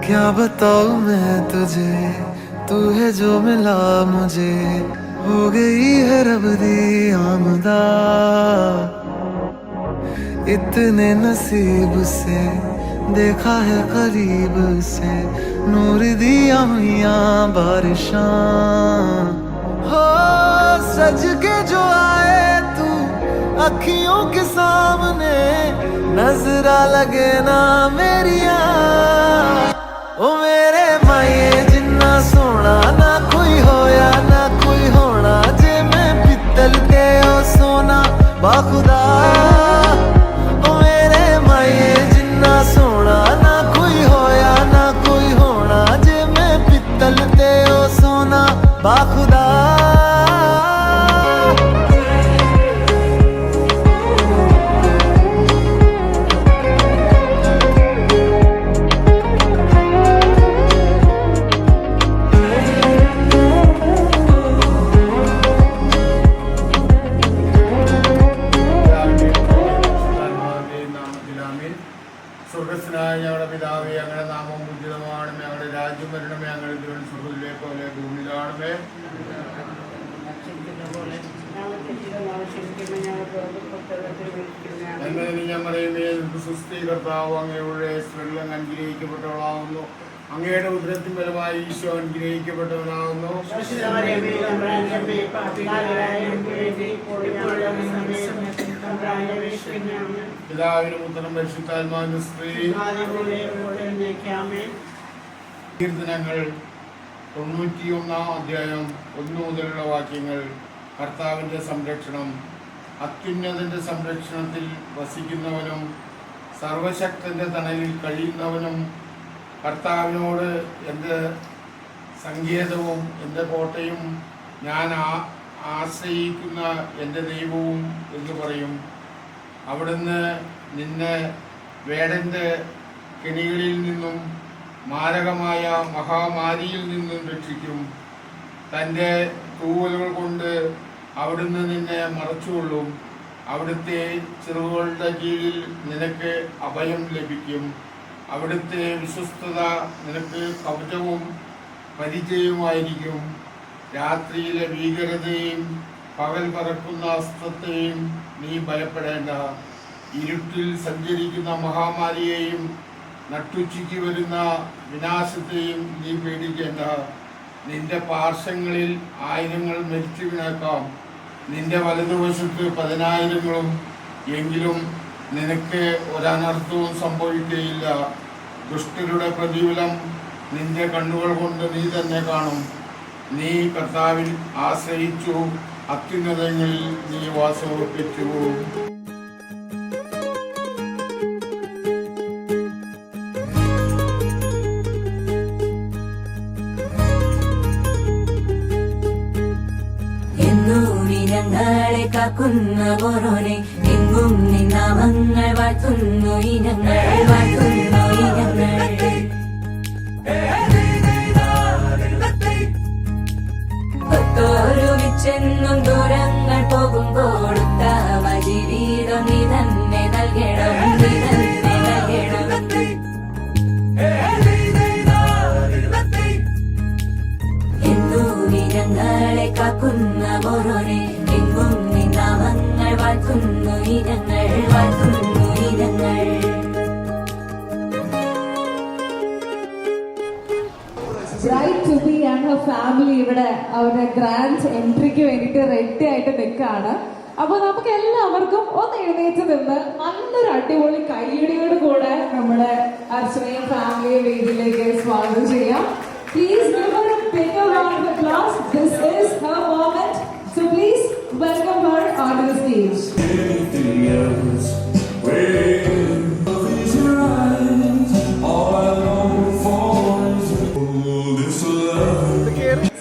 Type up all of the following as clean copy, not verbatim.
क्या बताऊं मैं तुझे, तू है जो मिला मुझे, हो गई है रब दी आमदा। इतने नसीब से देखा है करीब से, नूर दिया हुआ बारिशां। हो सज के जो आए तू अखियों के सामने, नजरा लगे ना मेरिया। ओ मेरे माये जिन्ना सोना ना कोई होया ना कोई होना, जे मैं पित्तल ते ओ सोना बाखुदा। ओ मेरे माये जिन्ना सोना ना कोई होया ना कोई होना, जे मैं पित्तल ते ओ सोना बाखुदा। സ്വർഗസ്നായ ഞങ്ങളുടെ പിതാവേ, ഞങ്ങളുടെ നാമം പൂജിതമാണമേ, ഞങ്ങളുടെ രാജ്യം വരണമേ, ഞങ്ങളുടെ തിരുവനന്തപുരത്തിലെ പോലെ ഭൂമിയിലാണമേ. ഞങ്ങളെ സുസ്ഥീകർത്താവ് അങ്ങയുടെ സ്ത്രീകൾ അനുഗ്രഹിക്കപ്പെട്ടവളാവുന്നു, അങ്ങയുടെ ഉദരത്തിൻ ഫലമായി ഈശോ അനുഗ്രഹിക്കപ്പെട്ടവനാകുന്നു. പിതാവിനും പുത്രനും പരിശുദ്ധാത്മാവിനും സ്തുതി. കീർത്തനങ്ങൾ 91 അധ്യായം 1 മുതലുള്ള വാക്യങ്ങൾ. കർത്താവിൻ്റെ സംരക്ഷണം. അത്യുന്നതൻ്റെ സംരക്ഷണത്തിൽ വസിക്കുന്നവനും സർവശക്തൻ്റെ തണലിൽ കഴിയുന്നവനും കർത്താവിനോട് എൻ്റെ സങ്കേതവും എൻ്റെ കോട്ടയും ഞാൻ ആശ്രയിക്കുന്ന എൻ്റെ ദൈവവും എന്ന് പറയും. അവിടുന്ന് നിന്നെ വേടൻ്റെ കെണികളിൽ നിന്നും മാരകമായ മഹാമാരിയിൽ നിന്നും രക്ഷിക്കും. തൻ്റെ തൂവലുകൾ കൊണ്ട് അവിടുന്ന് നിന്നെ മറച്ചുകൊള്ളും. അവിടുത്തെ ചിറകുകളുടെ കീഴിൽ നിനക്ക് അഭയം ലഭിക്കും. അവിടുത്തെ വിശ്വസ്തത നിനക്ക് കവചവും പരിചയവുമായിരിക്കും. രാത്രിയിലെ ഭീകരതയും പകൽ പറക്കുന്ന അസ്ത്രത്തെയും നീ ഭയപ്പെടേണ്ട. ഇരുട്ടിൽ സഞ്ചരിക്കുന്ന മഹാമാരിയെയും നട്ടുച്ചയ്ക്ക് വരുന്ന വിനാശത്തെയും നീ പേടിക്കേണ്ട. നിന്റെ പാർശ്വങ്ങളിൽ 1000 മരിച്ചു വീണേക്കാം, നിന്റെ വലതുവശത്ത് 10,000 എങ്കിലും നിനക്ക് ഒരനർത്ഥവും സംഭവിക്കുകയില്ല. ദുഷ്ടരുടെ പ്രതിഫലം നിന്റെ കണ്ണുകൾ കൊണ്ട് നീ തന്നെ കാണും. നീ കർത്താവിൽ ആശ്രയിച്ചു, അത്യുന്നതങ്ങളിൽ നീ വാസമുറപ്പിച്ചു. ഞങ്ങളെ കാക്കുന്ന ഓരോനെ എങ്ങും നിന്നാമങ്ങൾ വാഴ്ത്തുന്നു ഇനങ്ങൾ വാഴ്ത്തുന്നു ഇനങ്ങൾ. ഒത്തൊരുമിച്ചെന്നും ദൂരങ്ങൾ പോകുമ്പോൾ ഉത്തമ ജീവിതം നീ തന്നെ നൽകണം, നീ തന്നെ നൽകണം. എന്നും ഞങ്ങളെ കാക്കുന്ന ഓരോനെ എങ്ങും നിന്നാമങ്ങൾ വാഴ്ത്തുന്നു ഇനങ്ങൾ വാഴ്ത്തുന്നു ഇനങ്ങൾ. Bride to be and her family ഇവിടെ അവരുടെ ഗ്രാൻഡ് എൻട്രിക്ക് വേണ്ടിയിട്ട് റെഡി ആയിട്ട് നിൽക്കുകയാണ്. അപ്പൊ നമുക്ക് എല്ലാവർക്കും ഒന്ന് എഴുന്നേറ്റ് നിന്ന് നല്ലൊരു അടിപൊളി കൈയടിയോട് കൂടെ നമ്മുടെ അർച്ചനയും ഫാമിലിയെ വേദിയിലേക്ക് സ്വാഗതം ചെയ്യാം. Please give her a bigger round of applause. This is her moment. So please welcome her onto the stage.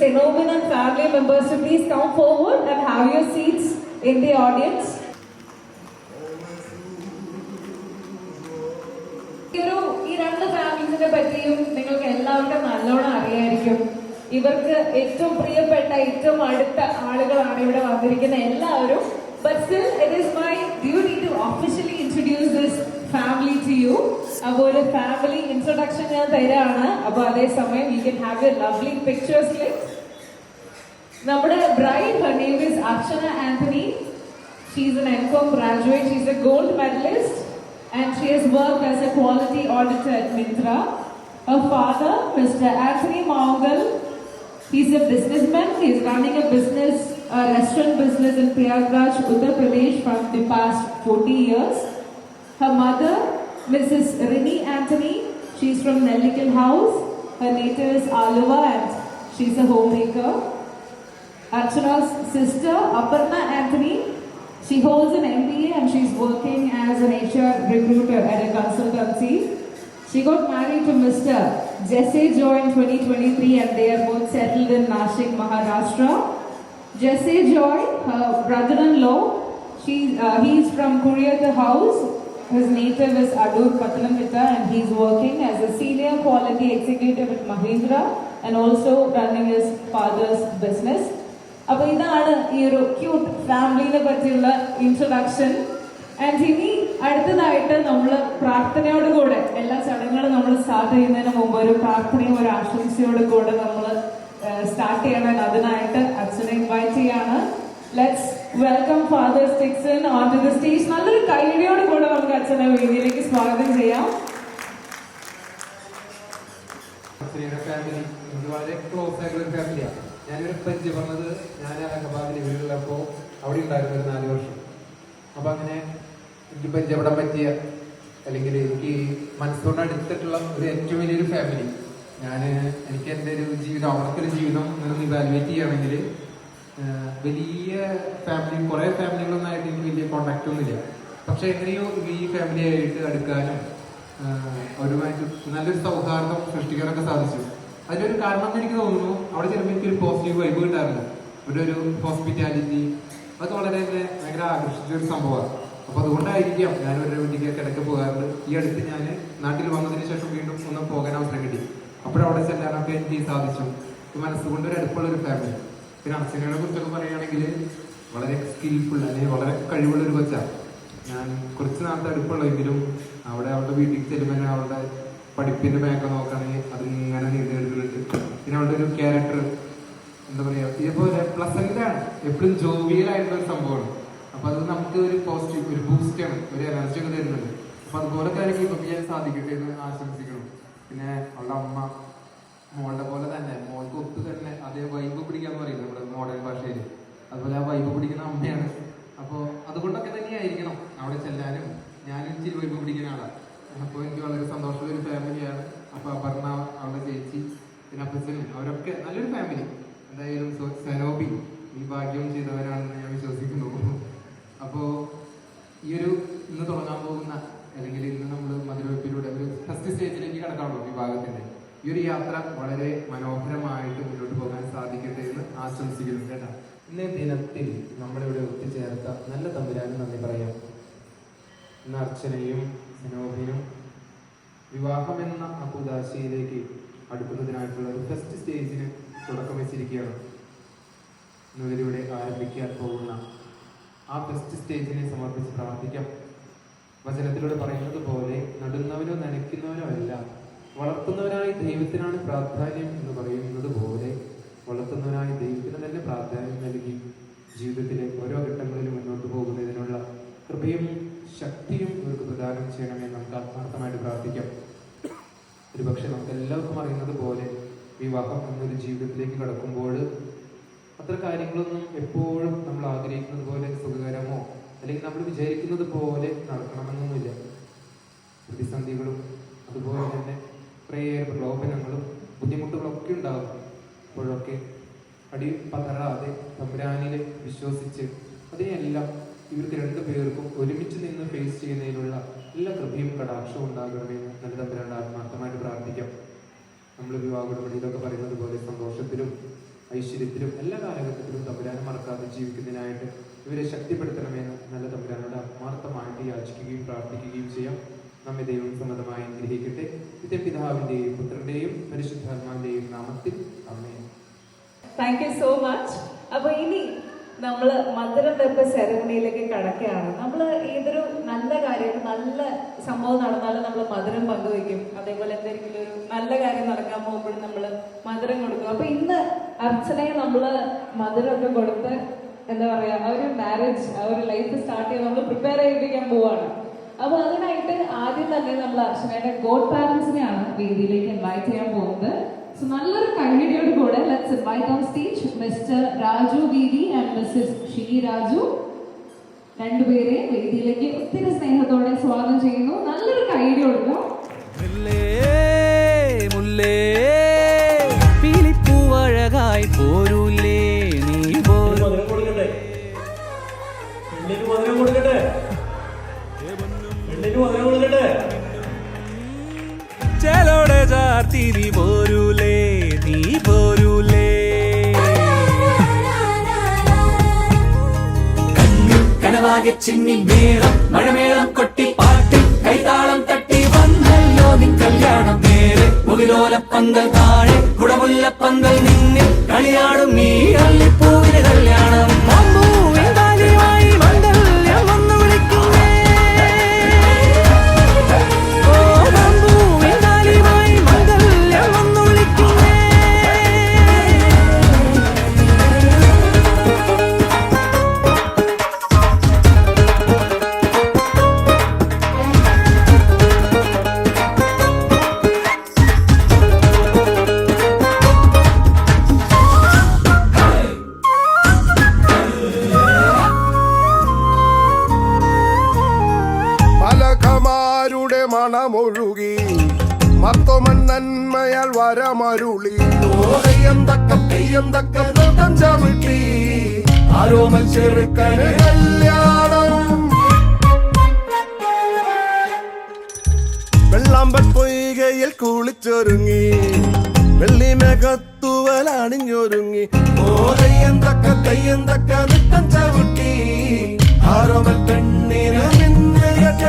Senomin and family members to please come forward and have your seats in the audience. ഈ രണ്ട് ഫാമിലീസിനെ പറ്റിയും നിങ്ങൾക്ക് എല്ലാവർക്കും നല്ലോണം അറിയായിരിക്കും. ഇവർക്ക് ഏറ്റവും പ്രിയപ്പെട്ട ഏറ്റവും അടുത്ത ആളുകളാണ് ഇവിടെ വന്നിരിക്കുന്ന എല്ലാവരും. But still, it is my duty to officially introduce this family to you. അപ്പോൾ ഒരു ഫാമിലി ഇൻട്രൊഡക്ഷൻ ഞാൻ തരാണ്. അപ്പോൾ അതേസമയം you can have your lovely pictures clicked. നമ്മുടെ bride, her name is Archana Anthony. She's an M.Com graduate. She's a gold medalist and she has worked as a quality auditor at Myntra. Her father, Mr. Anthony Maungal, he's a businessman. He's running a business, a restaurant business in Prayagraj, Uttar Pradesh for the past 40 years. Her mother, Mrs. Rini Anthony, she's from Nellikal House. Her native is Aluva and she's a homemaker. Archana's sister, Aparna Anthony, she holds an MBA and she's working as an HR recruiter at a consultancy. She got married to Mr. Jesse Joy in 2023 and they are both settled in Nashik, Maharashtra. Jesse Joy, her brother-in-law, he's from Kuriyata House. His native is Adur Pathanamthitta and he's working as a senior quality executive at Mahindra and also running his father's business. അപ്പോൾ ഇതാണ് ഈ ഒരു cute ഫാമിലിനെ പറ്റിയുള്ള introduction. And ഇനി അടുത്തതായിട്ട് നമ്മൾ പ്രാർത്ഥനയോടുകൂടെ എല്ലാ ചടങ്ങുകളും നമ്മൾ സ്റ്റാർട്ട് ചെയ്യുന്നതിന് മുമ്പ് ഒരു പ്രാർത്ഥനയും ഒരു ആശംസയോട് കൂടെ നമ്മൾ സ്റ്റാർട്ട് ചെയ്യണം. അതിനായിട്ട് അച്ഛനെ ഇൻവൈറ്റ് ചെയ്യാണ്. Let's welcome Father Stickson on to the stage. നല്ലൊരു കൈയടിയോട് കൂടെ നമുക്ക് അച്ഛനെ വേദിയിലേക്ക് സ്വാഗതം ചെയ്യാം. ഫാമിലി വളരെ ക്ലോസ് ആയിട്ടുള്ള ഒരു ഫാമിലിയാണ്. ഞാനൊരു പരിചയപ്പെടുന്നത് ഞാൻ അലഹബാദിൽ വീട്ടിലുള്ളപ്പോൾ അവിടെ ഉണ്ടായിരുന്ന ഒരു 4 വർഷം. അപ്പം അങ്ങനെ എനിക്ക് പരിചയപ്പെടാൻ പറ്റിയ അല്ലെങ്കിൽ എനിക്ക് മനസ്സുകൊണ്ട് അടുത്തിട്ടുള്ള ഒരു ഏറ്റവും വലിയൊരു ഫാമിലി. എനിക്ക് എൻ്റെ ഒരു ജീവിതം അവിടുത്തെ ഒരു ജീവിതം നിന്ന് ഇവാലുവേറ്റ് ചെയ്യുകയാണെങ്കിൽ വലിയ ഫാമിലി കുറേ ഫാമിലികളൊന്നായിട്ട് എനിക്ക് വലിയ കോണ്ടാക്റ്റ് ഒന്നുമില്ല. പക്ഷെ എങ്ങനെയോ ഈ ഫാമിലിയായിട്ട് അടുക്കാനും അവരുമായിട്ട് നല്ലൊരു സൗഹാർദ്ദം സൃഷ്ടിക്കാനൊക്കെ സാധിച്ചു. അതിലൊരു കാരണം എന്ന് എനിക്ക് തോന്നുന്നു, അവിടെ ചിലപ്പോൾ എനിക്കൊരു പോസിറ്റീവ് വൈബ് കിട്ടാറുണ്ട്. ഒരു ഹോസ്പിറ്റാലിറ്റി അതൊക്കെ വളരെ തന്നെ ഭയങ്കര ആകർഷിച്ചൊരു സംഭവമാണ്. അപ്പോൾ അതുകൊണ്ടായിരിക്കാം ഞാൻ ഒരു വീട്ടിലേക്ക് ഇടയ്ക്ക് പോകാറുണ്ട്. ഈ അടുത്ത് ഞാൻ നാട്ടിൽ വന്നതിന് ശേഷം വീണ്ടും ഒന്ന് പോകാൻ അവസരം കിട്ടി. അപ്പോഴവിടെ ചെല്ലാനൊക്കെ എനിക്ക് സാധിച്ചു. മനസ്സുകൊണ്ട് ഒരു അടുപ്പുള്ളൊരു ഫാമിലി. പിന്നെ അർച്ചനയെ കുറിച്ചൊക്കെ പറയുകയാണെങ്കിൽ വളരെ സ്കിൽഫുൾ അല്ലെങ്കിൽ വളരെ കഴിവുള്ളൊരു കൊച്ചാണ്. ഞാൻ കുറച്ച് നാളത്തെ അടുപ്പുള്ളെങ്കിലും അവളുടെ വീട്ടിൽ ചെല്ലുമ്പോൾ അവളുടെ പഠിപ്പിന്റെ ബാക്ക് നോക്കുകയാണെങ്കിൽ അതിങ്ങനെ നീട്ടിയെടുക്കുന്നുണ്ട്. പിന്നെ അവളുടെ ഒരു ക്യാരക്ടർ എന്താ പറയാ, ഇതേപോലെ പ്ലസന്റാണ്, എപ്പോഴും ജോവിയലായിട്ടുള്ള ഒരു സംഭവമാണ്. അപ്പൊ അത് നമുക്ക് ഒരു പോസിറ്റീവ്, ഒരു ബൂസ്റ്റാണ്, ഒരു എനർജി ഒക്കെ തരുന്നുണ്ട്. അപ്പൊ അതുപോലെ കാര്യങ്ങൾ ഇപ്പൊ ചെയ്യാൻ സാധിക്കട്ടെ എന്ന് ആശംസിക്കണം. പിന്നെ അവളുടെ അമ്മ മോളുടെ പോലെ തന്നെ മോൾക്ക് ഒത്തു തന്നെ അതേ വൈബ് പിടിക്കാന്ന് പറയുന്നത് നമ്മുടെ മോഡേൺ ഭാഷയിൽ. അതുപോലെ ആ വൈബ് പിടിക്കുന്ന അമ്മയാണ്. അപ്പോൾ അതുകൊണ്ടൊക്കെ തന്നെയായിരിക്കണം അവിടെ ചെല്ലാനും ഞാനും ഇച്ചിരി വൈബ് പിടിക്കുന്ന ആളാണ്. അപ്പോൾ എനിക്ക് വളരെ സന്തോഷമുള്ള ഒരു ഫാമിലിയാണ്. അപ്പോൾ അപർണ, അവളുടെ ചേച്ചി, പിന്നെ അപ്പച്ചനും അവരൊക്കെ നല്ലൊരു ഫാമിലി. എന്തായാലും സനോബി ഈ ഭാഗ്യം ചെയ്തവരാണെന്ന് ഞാൻ വിശ്വസിക്കുന്നു. അപ്പോൾ ഈ ഒരു ഇന്ന് തുടങ്ങാൻ പോകുന്ന അല്ലെങ്കിൽ ഇന്ന് നമ്മൾ മധുരവെപ്പിലൂടെ ഒരു ഫസ്റ്റ് സ്റ്റേജിലേക്ക് കടക്കാണല്ലോ വിഭാഗത്തിന്റെ. ഈ ഒരു യാത്ര വളരെ മനോഹരമായിട്ട് മുന്നോട്ട് പോകാൻ സാധിക്കട്ടെ എന്ന് ആശംസിക്കുന്നു കേട്ടോ. ഇന്നേ ദിനത്തിൽ നമ്മളിവിടെ ഒത്തുചേർത്ത നല്ല തമ്പുരാനും നന്ദി പറയാം. ഇന്ന് അർച്ചനയും സനോബിനും വിവാഹം എന്ന അപുദാശയിലേക്ക് അടുക്കുന്നതിനായിട്ടുള്ള ഒരു ഫസ്റ്റ് സ്റ്റേജിന് തുടക്കം വെച്ചിരിക്കുകയാണ്. ഇന്നിവരിവിടെ ആരംഭിക്കാൻ പോകുന്ന ആ ഫസ്റ്റ് സ്റ്റേജിനെ സമർപ്പിച്ച് പ്രാർത്ഥിക്കാം. വചനത്തിലൂടെ പറയുന്നത് പോലെ നടുന്നവനോ നനയ്ക്കുന്നവനോ അല്ല, വളർത്തുന്നവനായി ദൈവത്തിനാണ് പ്രാധാന്യം എന്ന് പറയുന്നത് പോലെ വളർത്തുന്നവനായ ദൈവത്തിന് തന്നെ പ്രാധാന്യം നൽകി ജീവിതത്തിലെ ഓരോ ഘട്ടങ്ങളിലും മുന്നോട്ട് പോകുന്നതിനുള്ള കൃപയും ശക്തിയും ഇവർക്ക് പ്രദാനം ചെയ്യണമെന്ന് നമുക്ക് ആത്മാർത്ഥമായിട്ട് പ്രാർത്ഥിക്കാം. ഒരുപക്ഷെ നമുക്ക് എല്ലാവർക്കും അറിയുന്നത് പോലെ വിവാഹം എന്നൊരു ജീവിതത്തിലേക്ക് കടക്കുമ്പോൾ അത്ര കാര്യങ്ങളൊന്നും എപ്പോഴും നമ്മൾ ആഗ്രഹിക്കുന്നത് പോലെ സുഖകരമോ അല്ലെങ്കിൽ നമ്മൾ വിചാരിക്കുന്നത് പോലെ നടക്കണമെന്നൊന്നുമില്ല. പ്രതിസന്ധികളും അതുപോലെ തന്നെ കുറേയേറെ പ്രലോഭനങ്ങളും ബുദ്ധിമുട്ടുകളൊക്കെ ഉണ്ടാകും. അപ്പോഴൊക്കെ പതറാതെ തമ്പുരാനിൽ വിശ്വസിച്ച് അതിനെല്ലാം ഇവർക്ക് രണ്ടുപേർക്കും ഒരുമിച്ച് നിന്ന് ഫേസ് ചെയ്യുന്നതിനുള്ള എല്ലാ കൃപയും കടാക്ഷവും ഉണ്ടാകണമെന്ന് നല്ല തമ്പുരാന്റെ ആത്മാർത്ഥമായിട്ട് പ്രാർത്ഥിക്കാം. നമ്മൾ വിവാഹ ഉടമ്പടിയിലൊക്കെ പറയുന്നത് പോലെ സന്തോഷത്തിലും ഐശ്വര്യത്തിലും എല്ലാ കാലഘട്ടത്തിലും തമ്പുരാനെ മറക്കാതെ ജീവിക്കുന്നതിനായിട്ട് ഇവരെ ശക്തിപ്പെടുത്തണമെന്ന് നല്ല തമ്പുരാനോട് ആത്മാർത്ഥമായിട്ട് യാചിക്കുകയും പ്രാർത്ഥിക്കുകയും ചെയ്യാം. നമ്മെ ദൈവം സമ്മതമായി അനുഗ്രഹിക്കട്ടെ. പിതാവിന്റെയും പുത്രന്റെയും പരിശുദ്ധാത്മാവിന്റെയും നാമത്തിൽ ആമേൻ. Thank you so much. അപ്പൊ ഇനി നമ്മൾ മധുരം വെപ്പ് സെറമണിയിലേക്ക് കടക്കുകയാണ്. നമ്മൾ ഏതൊരു നല്ല കാര്യം, നല്ല സംഭവം നടന്നാലും നമ്മൾ മധുരം പങ്കുവയ്ക്കും. അതേപോലെ എന്തെങ്കിലും ഒരു നല്ല കാര്യം നടക്കാൻ പോകുമ്പോഴും നമ്മൾ മധുരം കൊടുക്കും. അപ്പൊ ഇന്ന് അർച്ചനയെ നമ്മൾ മധുരമൊക്കെ കൊടുത്ത് എന്താ പറയാ, ആ ഒരു മാരേജ്, ആ ഒരു ലൈഫ് സ്റ്റാർട്ട് ചെയ്യാൻ നമ്മൾ പ്രിപ്പയർ ചെയ്യിപ്പിക്കാൻ പോവാണ്. അപ്പൊ അതിനായിട്ട് ആദ്യം തന്നെ നമ്മൾ അർച്ചനയുടെ ഗോഡ് പാരന്റ്സിനെയാണ് വേദിയിലേക്ക് ഇൻവൈറ്റ് ചെയ്യാൻ പോകുന്നത്. സോ നല്ലൊരു കൈയടിയോട് കൂടെ let's invite on stage Mr Raju Didi and Mrs Shini Raju. രണ്ടുപേരെയും വേദിയിലേക്ക് ഒത്തിരി സ്നേഹത്തോടെ സ്വാഗതം ചെയ്യുന്നു. നല്ലൊരു കൈയടി കൊടുക്കാം. പീലിപ്പൂവഴകായി പോരൂലേ നീ ചലോടെ ചാർത്തിരി പോരൂലേ നീ പോരൂലേ കനവാകെ ചിന്നി മേളം മഴമേളം കൊട്ടി പാട്ടി കൈതാളം തട്ടി വന്നല്ലോ നിൻ കല്യാണം നേരെ മുകിലോലപ്പന്തൽ താഴെ കുടമുല്ലപ്പന്തൽ നിന്നിൽ കളിയാടും നീ അള്ളിപ്പൂവിന് കല്യാണം മണമൊഴുകി മത്തൊമൻ നന്മയാൽ വരമരുളി ഓരയം തക്കം നൃത്തം ചവിട്ടി ആരോമൽ ചെറുക്കന് കല്യാണം വെള്ളാമ്പൽ പൊയ്കയിൽ കുളിച്ചൊരുങ്ങി വെള്ളിമേഘത്തുവൽ അണിഞ്ഞൊരുങ്ങി ഓരയം തക്ക നൃത്തം ചവിട്ടി ആരോമൽ പെണ്ണിന് മിന്നയറ്റ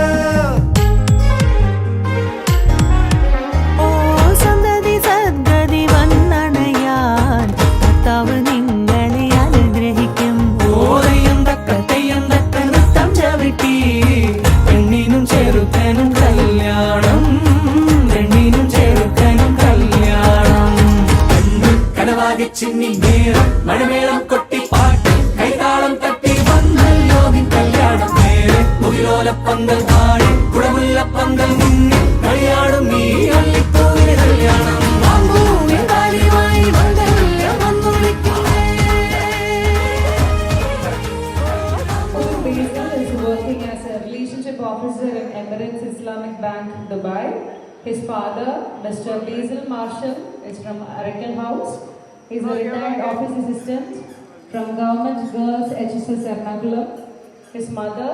പെണ്ണിനും ചെറുക്കനും കല്യാണം കനവാകെ ചിന്നി നേരം മഴമേളം കൊട്ടി പാട്ടി കൈതാളം തട്ടി വന്നല്ലോ നിൻ കല്യാണം നേരെ മുകിലോലപ്പന്തൽ താഴെ കുടമുല്ലപ്പന്തൽ മുന്നിൽ കളിയാടും നീ അള്ളിപ്പൂവിന് കല്യാണം officer in Emirates Islamic Bank, Dubai. His father, Mr. Basil Marshall, is from Arakel House. He's a retired office assistant from Government Girls HSS Ernakulam. His mother,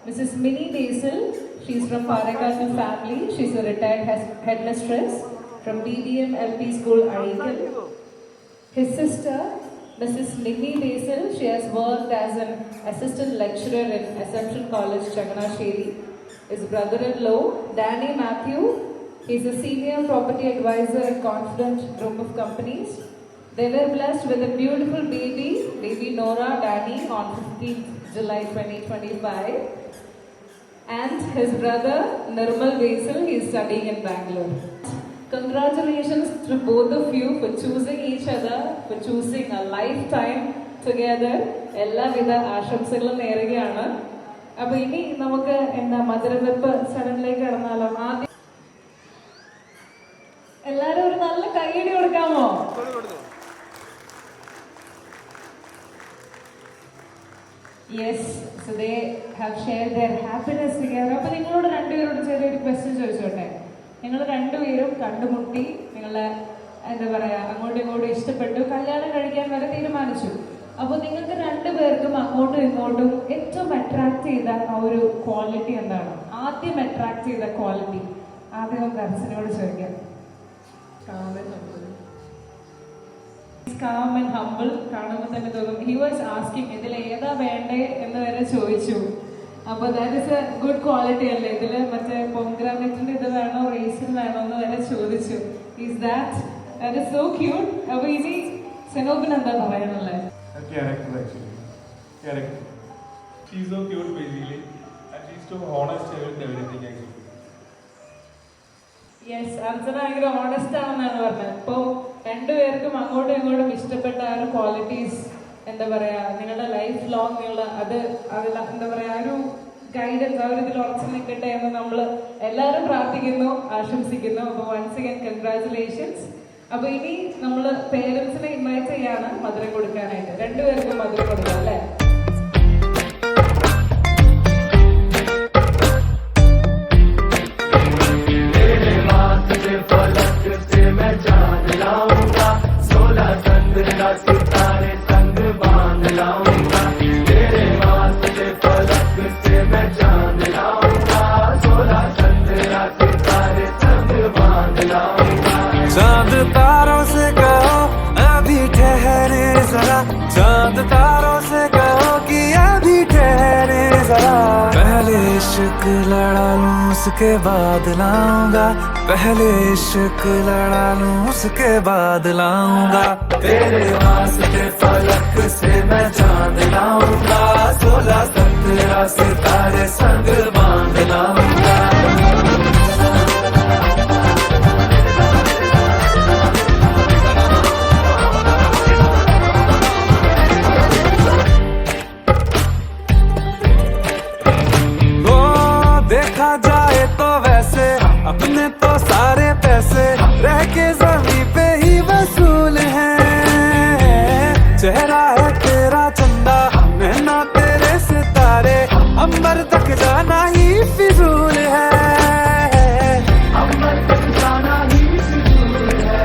Mrs. Minnie Basil, she's from Parakal family. She's a retired headmistress from BDM LP School, Arakel. His sister, Mrs. Minnie Basil, she has worked as an assistant lecturer in Assumption College, Changanasheri. His brother-in-law, Danny Matthew, he's a senior property advisor at Confident Group of Companies. They were blessed with a beautiful baby Nora Danny on 15th July 2025. And his brother, Nirmal Basil, he is studying in Bangalore. Congratulations to both of you for choosing each other, for choosing a lifetime together. എല്ലാവിധ ആശംസകളും നേരുകയാണ്. അപ്പൊ ഇനി നമുക്ക് എന്താ മധുരവെപ്പ് ചടങ്ങിലേക്ക് കടന്നാലോ? ആദ്യം എല്ലാരും ഒരു നല്ല കൈയടി കൊടുക്കാമോ? Yes, so they have shared their happiness together. അപ്പൊ നിങ്ങളോട് രണ്ടുപേരോട് ചെറിയൊരു ക്വസ്റ്റ്യൻ ചോദിച്ചോട്ടെ. നിങ്ങൾ രണ്ടുപേരും കണ്ടുമുട്ടി, നിങ്ങളെ എന്താ പറയാ അങ്ങോട്ടും ഇങ്ങോട്ടും ഇഷ്ടപ്പെട്ടു, കല്യാണം കഴിക്കാൻ വരെ തീരുമാനിച്ചു. അപ്പോൾ നിങ്ങൾക്ക് രണ്ടുപേർക്കും അങ്ങോട്ടും ഇങ്ങോട്ടും ഏറ്റവും അട്രാക്ട് ചെയ്ത ആ ഒരു ക്വാളിറ്റി എന്താണ്? ആദ്യം അട്രാക്ട് ചെയ്ത ക്വാളിറ്റി ആദ്യം നമുക്ക് അർച്ചനയോട് ചോദിക്കാം. calm and humble കാണുമ്പോൾ തന്നെ തോന്നും. He was asking ഇതിൽ ഏതാ വേണ്ടേ എന്ന് വരെ ചോദിച്ചു. അപ്പോൾ that is A good quality അല്ലേ? ഇതിൽ മറ്റേ പൊംഗ്രാനൈറ്റിന്റെ ഇത് വേണോ റേസിൻ വേണോ എന്ന് വരെ ചോദിച്ചു. Is that is so cute. അപ്പോൾ ഇനി സിനോബിന് എന്താ പറയാനുള്ളത്? Character actually. Character. She's so cute basically, and she's so honest with everything actually. Yes, Archana ഭയങ്കര ഓണസ്റ്റ് ആണെന്നാണ് പറഞ്ഞത്. ഇപ്പോൾ രണ്ടുപേർക്കും അങ്ങോട്ടും ഇങ്ങോട്ടും ഇഷ്ടപ്പെട്ട ആ ഒരു ക്വാളിറ്റീസ് എന്താ പറയാ, നിങ്ങളുടെ ലൈഫ് ലോങ് ഉള്ള അത് അതിൽ എന്താ പറയാ ആ ഒരു ഗൈഡൻസ് ആ ഒരു ഇതിൽ ഉറച്ചു നിൽക്കട്ടെ എന്ന് നമ്മൾ എല്ലാവരും പ്രാർത്ഥിക്കുന്നു, ആശംസിക്കുന്നു. അപ്പോൾ വൺസ് അഗൈൻ കൺഗ്രാറ്റുലേഷൻസ്. അപ്പൊ ഇനി നമ്മൾ പേരൻസിനെ ഇൻവൈറ്റ് ചെയ്യാണ് മധുരം കൊടുക്കാനായിട്ട്. രണ്ടുപേർക്കും മധുരം കൊടുക്കാം അല്ലേ? चांद तारों से कहो अभी ठहरे जरा, चांद तारों से कहो कि अभी ठहरे जरा। पहले इश्क लड़ा लूं उसके बाद लाऊंगा, पहले इश्क लड़ा लूं उसके बाद लाऊंगा। तेरे वास्ते फलक से मैं चांद लाऊंगा, 16-17 सितारे संग बांध लाऊंगा। देखा जाए तो वैसे अपने तो सारे पैसे रह के जमीन पे ही वसूल हैं। चेहरा है तेरा चंदा, नैना तेरे सितारे, अंबर तक जाना ही फिजूल है, अंबर तक जाना ही फिजूल है।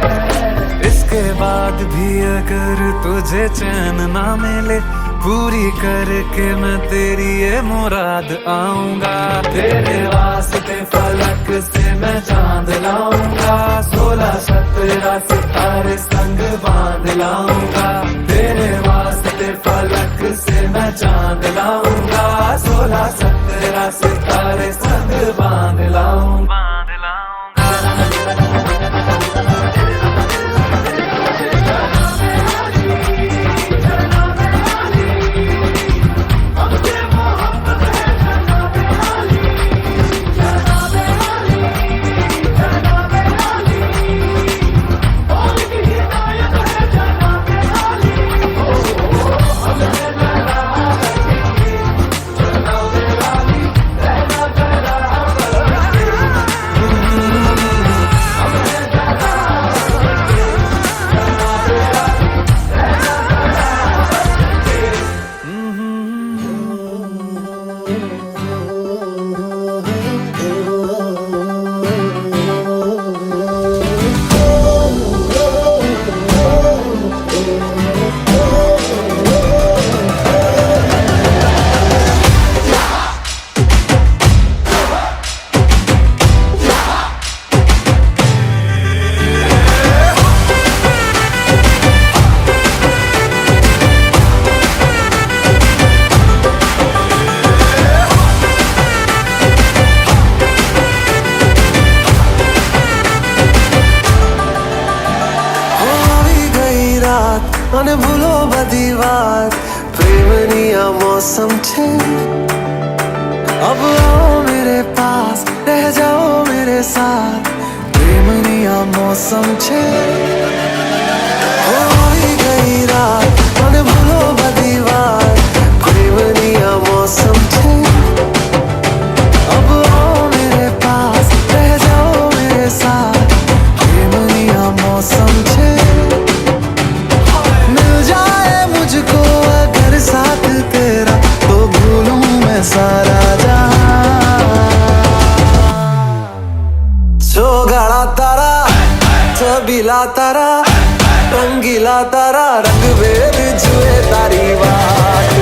इसके बाद भी अगर तुझे चैन ना मिले, पूरी करके मैं तेरी ये मुराद आऊंगा। तेरे वास्ते फलक से मैं चांद लाऊंगा, 16-17 सितारे संग बांध लाऊंगा। तेरे वास्ते फलक से मैं चांद लाऊंगा, 16-17 सितारे संग बांध लाऊंगा। અને ભૂલો બધી વાત, પ્રેમની આ મૌસમ છે। अब आओ मेरे पास, रह जाओ मेरे साथ, प्रेमनी आ मौसम छे। होई गई रात અને ભૂલો બધી વાત, પ્રેમની આ मौसम छे। अब आओ मेरे पास, रह जाओ मेरे साथ, प्रेमनी आ मौसम छे। मुझको अगर साथ तेरा, तो भूलूं मैं सारा जहां। चौगाड़ा तारा, छबीला तारा, रंगीला तारा, रंग भेद जुए तारी बात।